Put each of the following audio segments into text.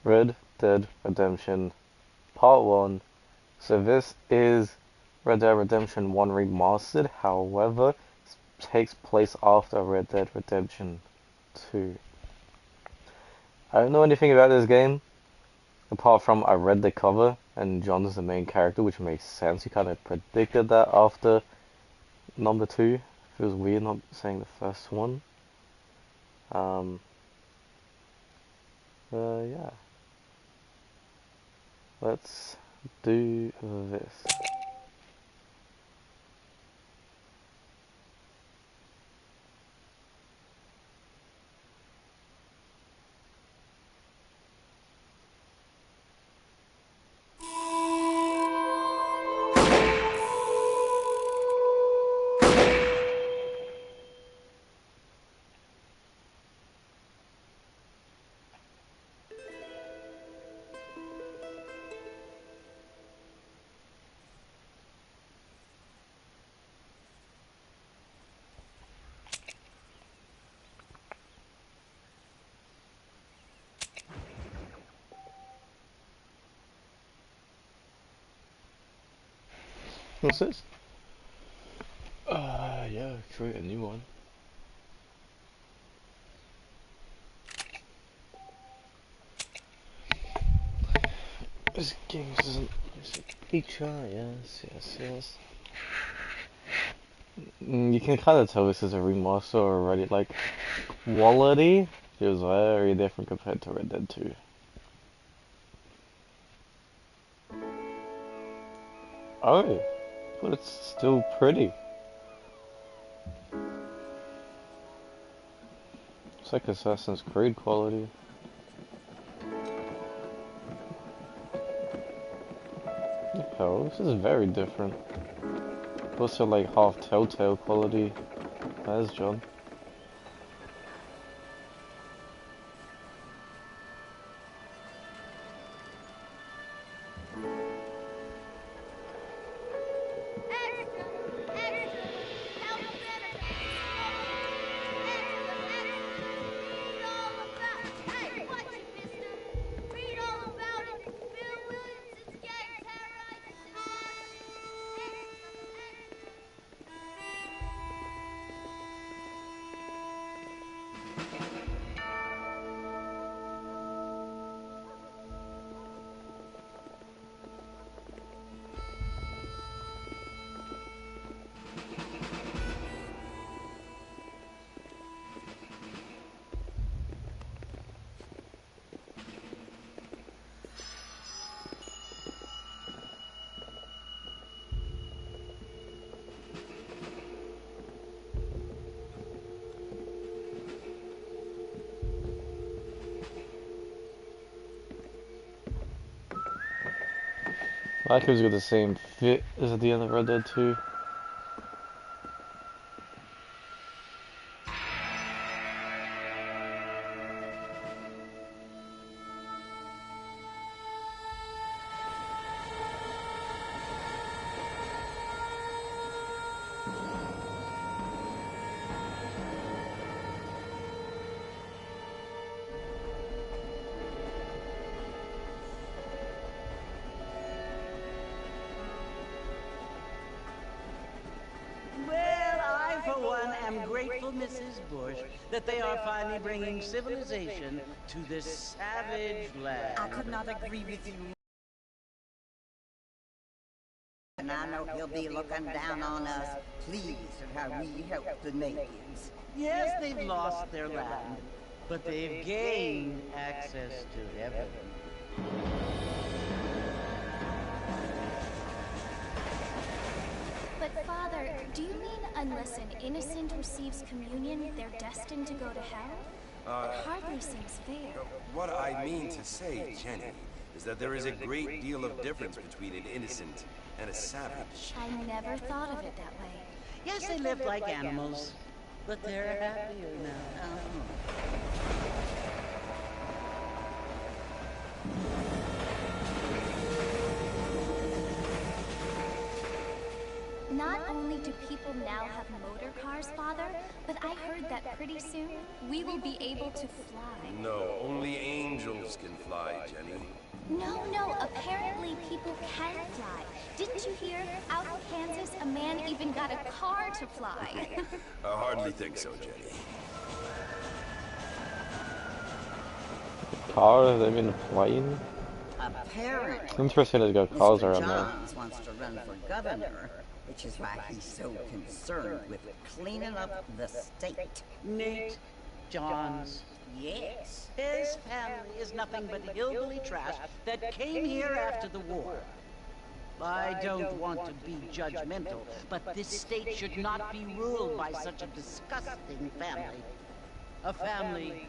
Red Dead Redemption Part 1. So this is Red Dead Redemption 1 Remastered, however, it takes place after Red Dead Redemption 2. I don't know anything about this game, apart from I read the cover, and John is the main character, which makes sense. You kind of predicted that after number 2. Feels weird not saying the first one. Um, yeah. Let's do this. What's this? Yeah, create a new one. This game isn't. Is it feature? Yes. You can kind of tell this is a remaster already. Like, quality feels very different compared to Red Dead 2. Oh, but it's still pretty. It's like Assassin's Creed quality. Oh, this is very different. Also like half Telltale quality. There's John. I like it's got the same fit as at the end of Red Dead 2. I'm grateful, Mrs. Bush, that they are finally bringing civilization to this savage land. I could not agree with you. And I know he'll be looking down on us, pleased at how we helped the natives. Yes, they've lost their land, but they've gained access to heaven. But Father, do you mean unless an innocent receives communion, they're destined to go to hell? It hardly seems fair. What I mean to say, Jenny, is that there is a great deal of difference between an innocent and a savage. I never thought of it that way. Yes, they lived like animals, but they're happier now. Not only do people now have motor cars, Father, but I heard that pretty soon we will be able to fly. No, only angels can fly, Jenny. No, apparently people can fly. Didn't you hear? Out in Kansas, a man even got a car to fly. I hardly think so, Jenny. Cars, I mean plane? Apparently, Interesting to go cars Mr. around there. Johns wants to run for governor, which is why he's so concerned with cleaning up the state. Nate Johns. Yes. His family is nothing but hillbilly trash that came here after the war. I don't want to be judgmental, but this state should not be ruled by such a disgusting family. A family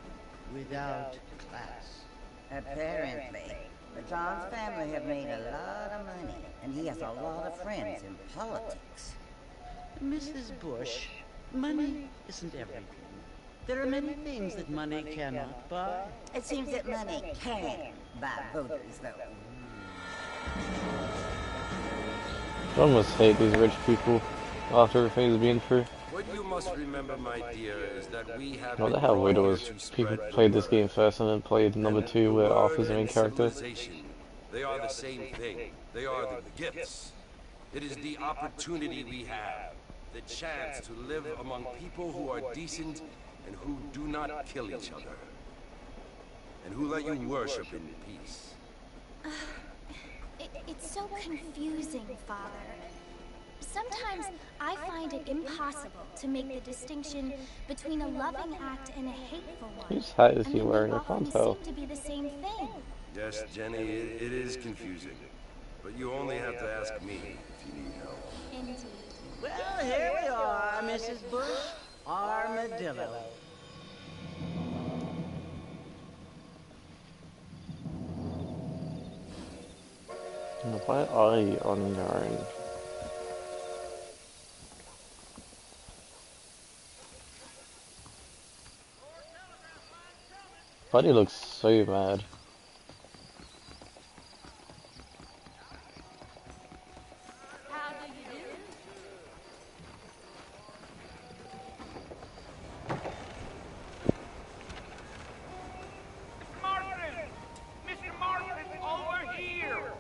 without class. Apparently. The Johns family have made a lot of money, and he has a lot of friends in politics. Mrs. Bush, money isn't everything. There are many things that money cannot buy. It seems that money can buy voters, though. I almost hate these rich people after everything he's been through. What you must remember, my dear, is that we have What the been hell brought weird here was to people spread played the this game word. first and then played number And 2 the where word Arthur's the main and character. civilization, they are the same thing. They are the gifts. It is the opportunity we have, the chance to live among people who are decent and who do not kill each other, and who let you worship in peace. It's so confusing, Father. Sometimes I find it impossible to make the distinction between a loving act and a hateful one. Whose hat is And he then wearing? they I can't often tell. seem to be the same thing. Yes, Jenny, it is confusing. But you only have to ask me if you need help. Indeed. Well, here we are, Mrs. Bush. Armadillo. Why are you on your own? Buddy looks so mad. How do you do? Martin! Mr. Martin, over here!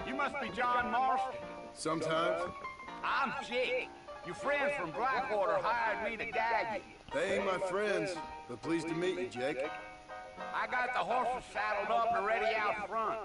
You must be John Marston. Sometimes. I'm Jake. Your friends from Blackwater hired me to guide you. They ain't my friends, but pleased to meet you, Jake. I got the horses saddled up and ready out front.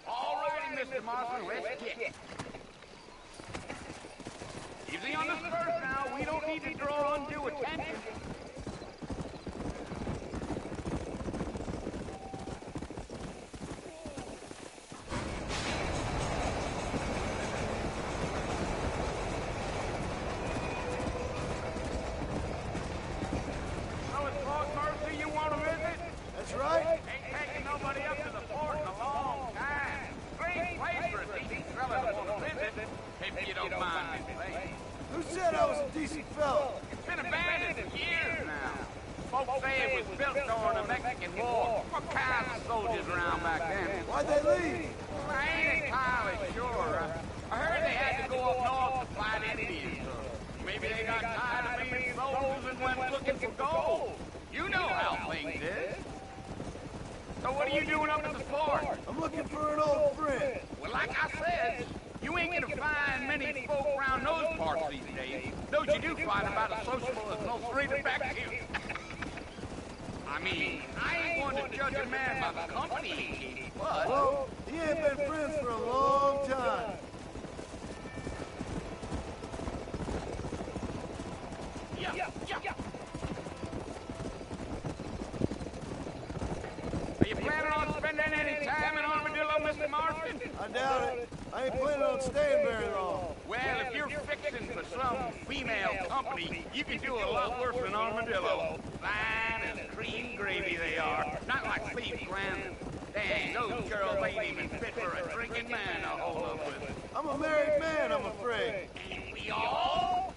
All righty, Mr. Marston, let's get. Easy on the spurs now. We don't need to draw undue attention. So it's Fort Mercy you want to visit? That's right. Ain't taking nobody up to the fort in a long time. Great place for a decent fella to want to visit, if you don't mind me saying. Who said I was a decent fellow? It's been abandoned for years now. Folks say it was built during the Mexican War. What kind of soldiers around back then? Why'd they leave? I ain't entirely sure. I heard they had to go up north to fight Indians. Or maybe they got tired of being soldiers and went looking for gold. You know how things is. So what are you doing up at the fort? I'm looking for an old friend. Well, like I said, you ain't gonna find many folk around those parts these days. Those you do find about as sociable as no three to back you. I mean, I ain't one to judge a man by the company he keeps, but... Well, he ain't been friends for a long time. Yeah. Are you planning on spending any time in Armadillo, Mr. Marston? I doubt it. I ain't planning on staying very long. Well, if you're fixing for some some female company, you can do a lot worse than armadillo. Fine as cream gravy they are. Not like thief, Glenn. Dang, those girls ain't even fit for a drinking man to hold up with. I'm a married man, I'm afraid. Ain't we all?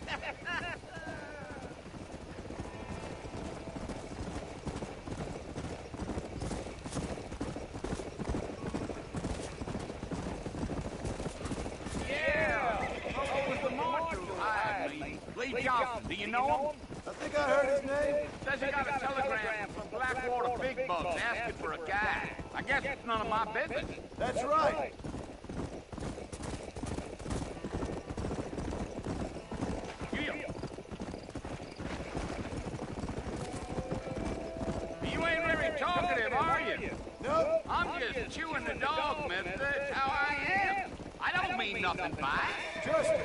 Yeah. What was the marshal who hired me? Lee Johnson, do you know him? I think I heard his name. Says he got a telegram from Blackwater Big Bucks asking for a guy. I guess it's none of my business. That's right. You ain't very talkative, are you? No, I'm just chewing the dog, mister. That's how I am. I don't mean nothing by it. trust me.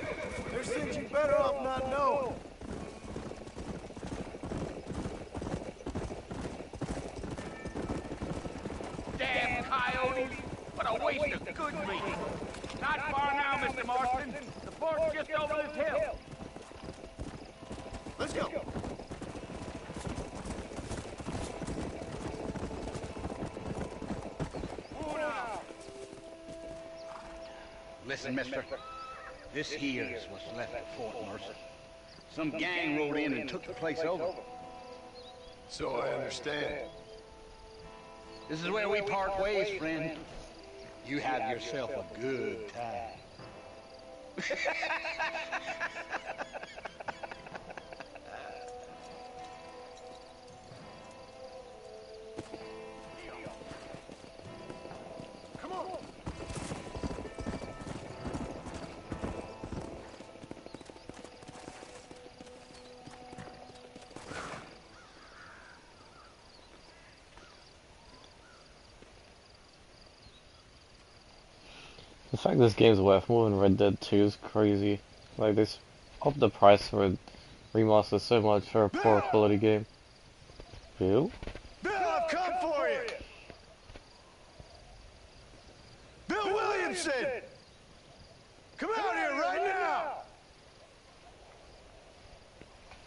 There's things you better off not knowing. Damn coyotes. What a waste of good meat. Not far now, Mr. Marston. The fort's just over this hill. Let's go. Listen, mister. This here is what's left of Fort Mercer. Some gang rode in and took the place over. So I understand. This is where we part ways, friend. You have yourself a good time. Come on. The fact this game's worth more than Red Dead 2 is crazy. Like, they upped the price for a remaster so much for a poor quality game. Bill? Bill, I've come for you. Bill Williamson! Come out here right now!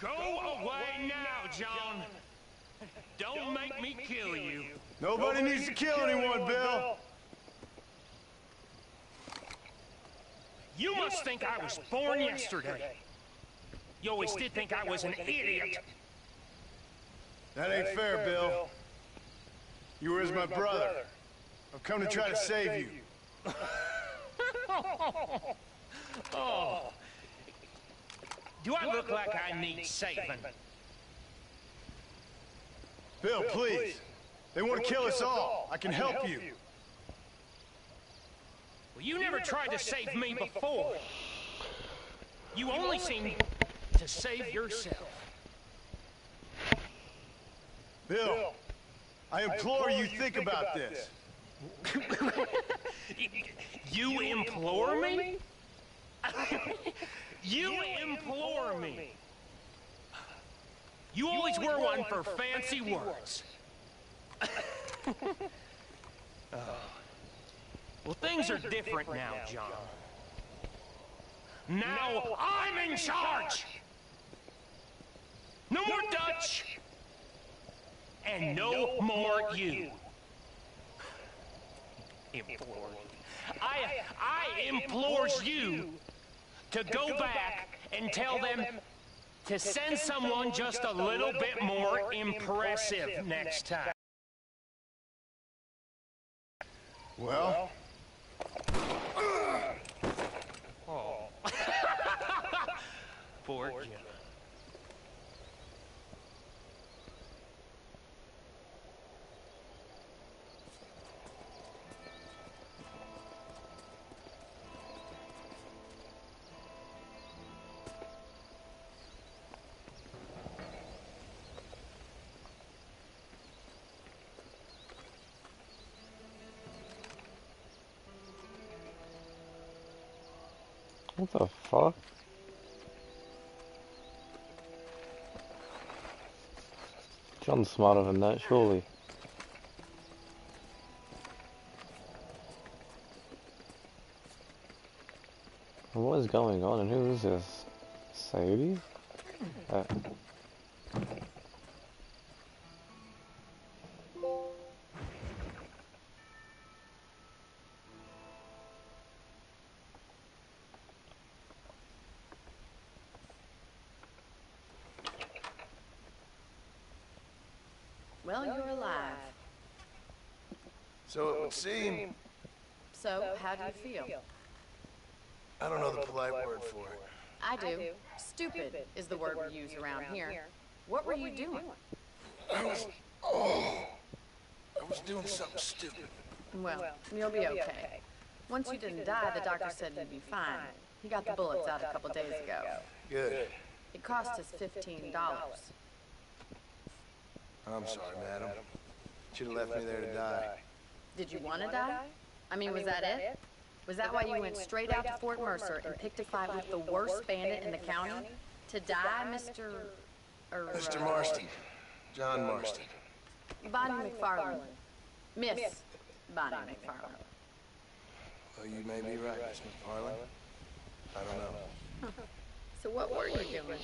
Go away now, John. Don't make me kill you. Nobody needs to kill anyone, Bill. You must think I was born yesterday. You always did think I was an idiot. That ain't fair, Bill. You were as my brother. I've come to try to save you. Oh. Do I look like I need saving? Bill, please. They want to kill us all. I can help you. Well, you never tried to save me before. You only seem to save yourself. Bill, I implore you think about this. You implore me? You implore me. You always were one for fancy words. Well, things are different now, John. Now I'm in charge. No more Dutch. And no more you. Implore. I implores you to go back and tell them to send someone just a little bit more impressive next time. Well? Oh. Poor Jim. What the fuck? John's smarter than that, surely. What is going on and who is this? Sadie? Uh, Well, you're alive. So it would seem... So, how do you feel? I don't know the polite word for it. I do. Stupid is the word we use around here. What were you doing? I was doing something stupid. Well, you'll be okay. Once you didn't die, the doctor said you'd be fine. He got the bullets out a couple days ago. Good. It cost us $15. I'm sorry, madam. Should have left me there to die. Did you want to die? I mean, was that it? Was that why you went straight out to Fort Mercer and picked a fight with the worst bandit in the county? To die, Mr. Mr. Marston. John Marston. Bonnie McFarland. Miss Bonnie McFarland. Well, you may be right, Miss McFarland. I don't know. So what were you doing?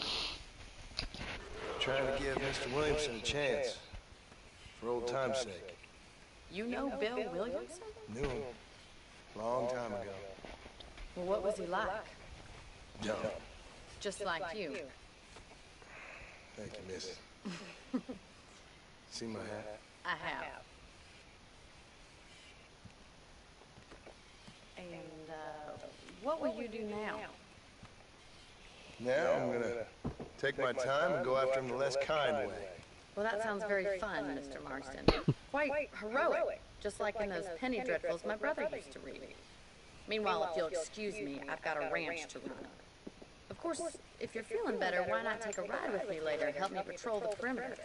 Trying to give Mr. Williamson a chance. For old time's sake. You know Bill Williamson? Knew him. Long time ago. Well, what was he like? Dumb. Just like you. Thank you, miss. See my hat? I have. And, what will you do now? Now I'm gonna take my time and go after him the less kind way. Well, that sounds very fun, Mr. Marston. Quite heroic, just like in those penny dreadfuls my brother used to read. Meanwhile, if you'll excuse me, I've got a ranch to run. Of course, if you're feeling better, why not take a ride with me later and help me patrol the perimeter?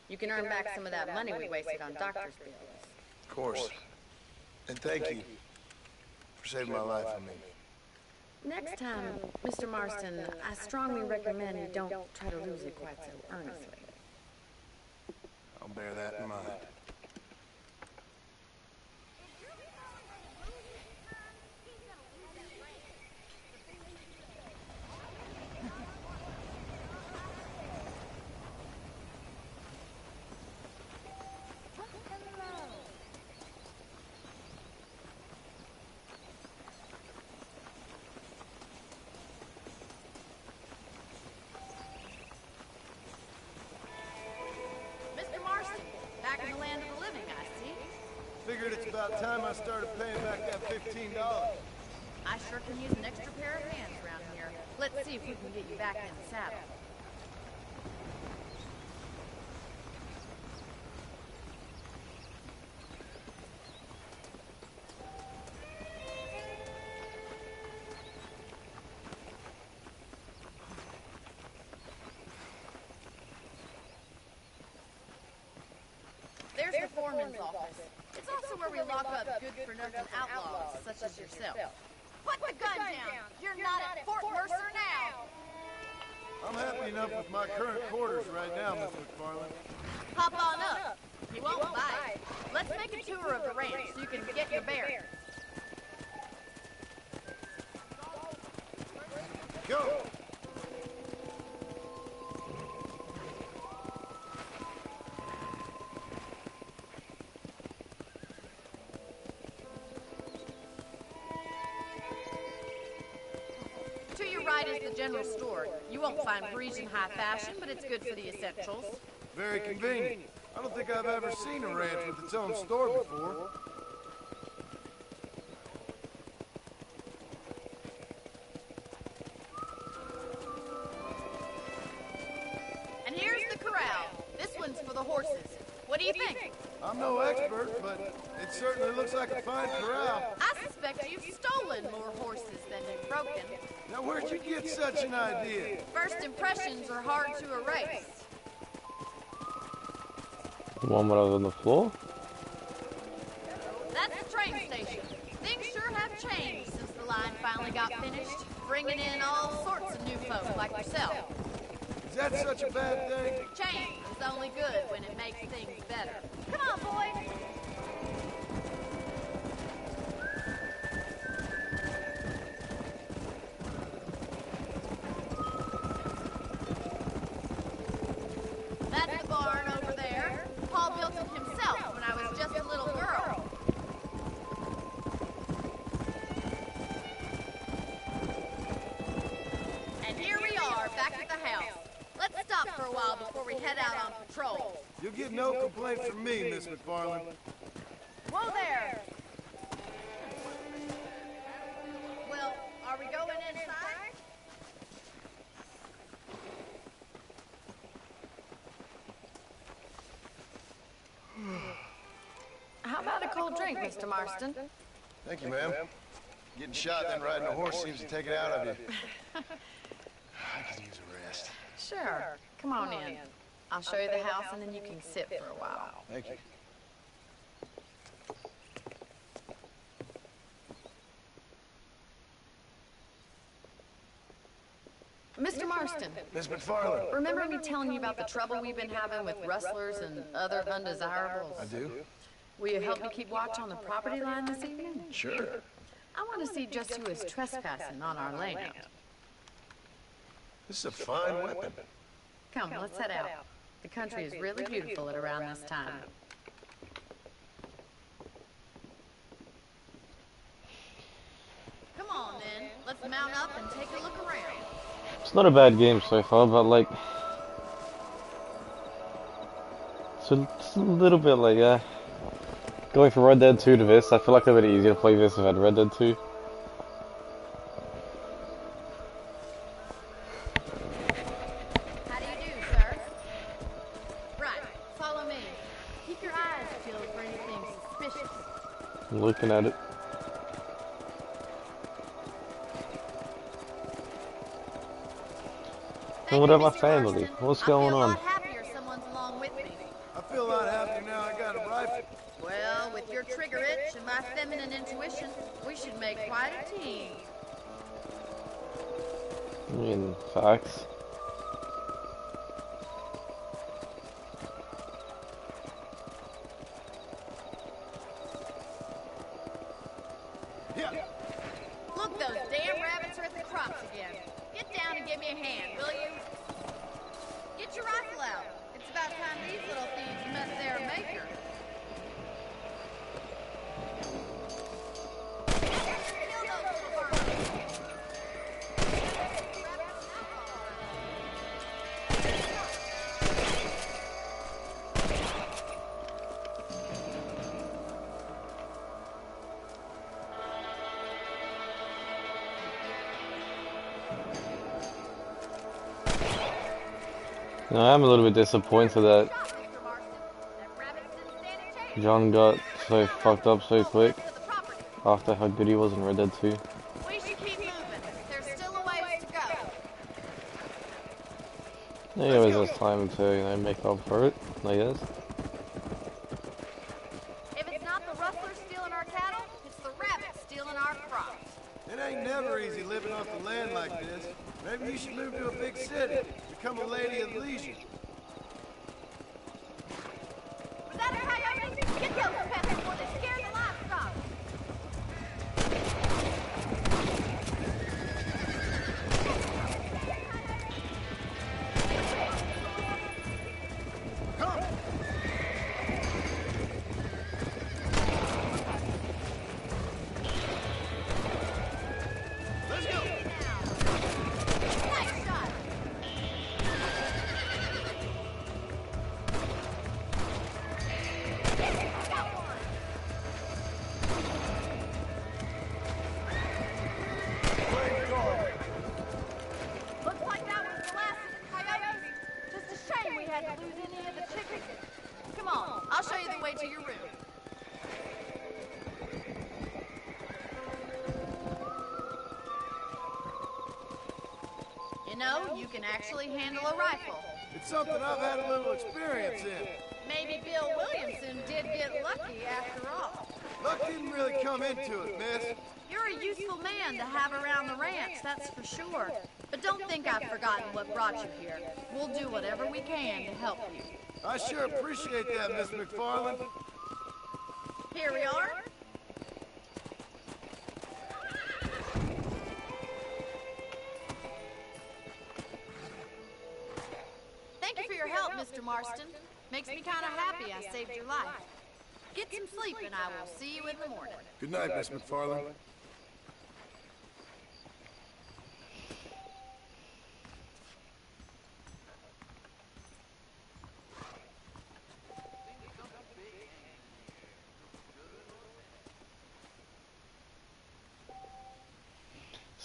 You can earn back some of that money we wasted on doctor's bills. Of course. And thank you for saving my life, I mean. Next time, Mr. Marston, I strongly recommend you don't try to lose it quite so earnestly. I'll bear that in mind. Mr. Marston, back in the land of the living, I see. Figured it's about time I started paying back that $15. I sure can use an extra pair of hands around here. Let's see if we can get you back in the saddle. There's the foreman's office. It's also where we lock up good-for-nothing outlaws, such as yourself. Put the gun down! You're not at Fort Mercer now! I'm happy enough with my current quarters right now, Miss McFarland. Hop on up. You won't bite. Let's make a tour of the ranch so you can get your bearings. Go! To your right is the general store. You won't find Parisian high fashion, but it's good for the essentials. Very convenient. I don't think I've ever seen a ranch with its own store before. And here's the corral. This one's for the horses. What do you think? I'm no expert, but it certainly looks like a fine corral. I suspect you've stolen more horses than you've broken. Now, where'd you get such an idea? First impressions are hard to erase. the one when I was on the floor? That's the train station. Things sure have changed since the line finally got finished, bringing in all sorts of new folk like yourself. Is that such a bad thing? Change is only good when it makes things better. Come on, boys. back at the house. Let's stop for a while before we head out on patrol. You'll get no complaints from me, Miss McFarland. Whoa there! Well, are we going inside? How about a cold drink, Mr. Marston? Thank you, ma'am. Getting shot then riding a horse seems to take it out of you. I could use a rest. Sure. Come on in. I'll show you the house and then you can sit for a while. Thank you. Mr. Marston, Miss McFarland. remember me telling you about the trouble we've been having with rustlers and other undesirables? I do? Will you help me keep watch on the property line this evening? Sure. I want to see just who is trespassing on our land. This is a fine weapon. Come, let's head out. The country is really beautiful at around this time. Come on, then. Let's mount up and take a look around. It's not a bad game so far, but like, it's a little bit like, going from Red Dead 2 to this, I feel like it would be easier to play this if I had Red Dead 2. How do you do, sir? Right, follow me. Keep your eyes peeled for anything suspicious. I'm looking at it. And what about my family? What's going on? I feel a lot happier someone's along with me. I feel a lot happier now I got a rifle. Well, with your trigger itch and my feminine intuition, we should make quite a team. I mean, facts. Yeah. Look, those damn rabbits are at the crops again. Get down and give me a hand, will you? Get your rifle out. It's about time these little thieves met their maker. Kill those little birds. No, I'm a little bit disappointed that John got so fucked up so quick after how good he was in Red Dead 2. We should keep moving. There's still a ways to go. He always has time to, you know, make up for it, I guess. If it's not the rustlers stealing our cattle, it's the rabbits stealing our crops. It ain't never easy living off the land like this. Maybe you should move to a big city. Become a lady of leisure. Was that a coyote? Get those pests before they scare the livestock. Come! Let's go! Nice shot. Looks like that was the last of the coyotes. Just a shame we had to lose any of the chickens. Come on, I'll show you the way to your room. You know, you can actually handle a rifle. It's something I've had a little experience in. Maybe Bill Williamson did get lucky after all. Luck didn't really come into it, miss. You're a useful man to have around the ranch, that's for sure. But don't think I've forgotten what brought you here. We'll do whatever we can to help you. I sure appreciate that, Miss McFarland. Here we are. Thank you for your help, Mr. Marston. Makes me kind of happy I saved your life. Get some sleep and I will see you in the morning. Good night, Miss McFarland.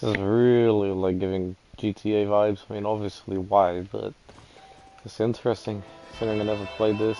is really like giving GTA vibes. I mean, obviously why, but it's interesting. Considering I never played this.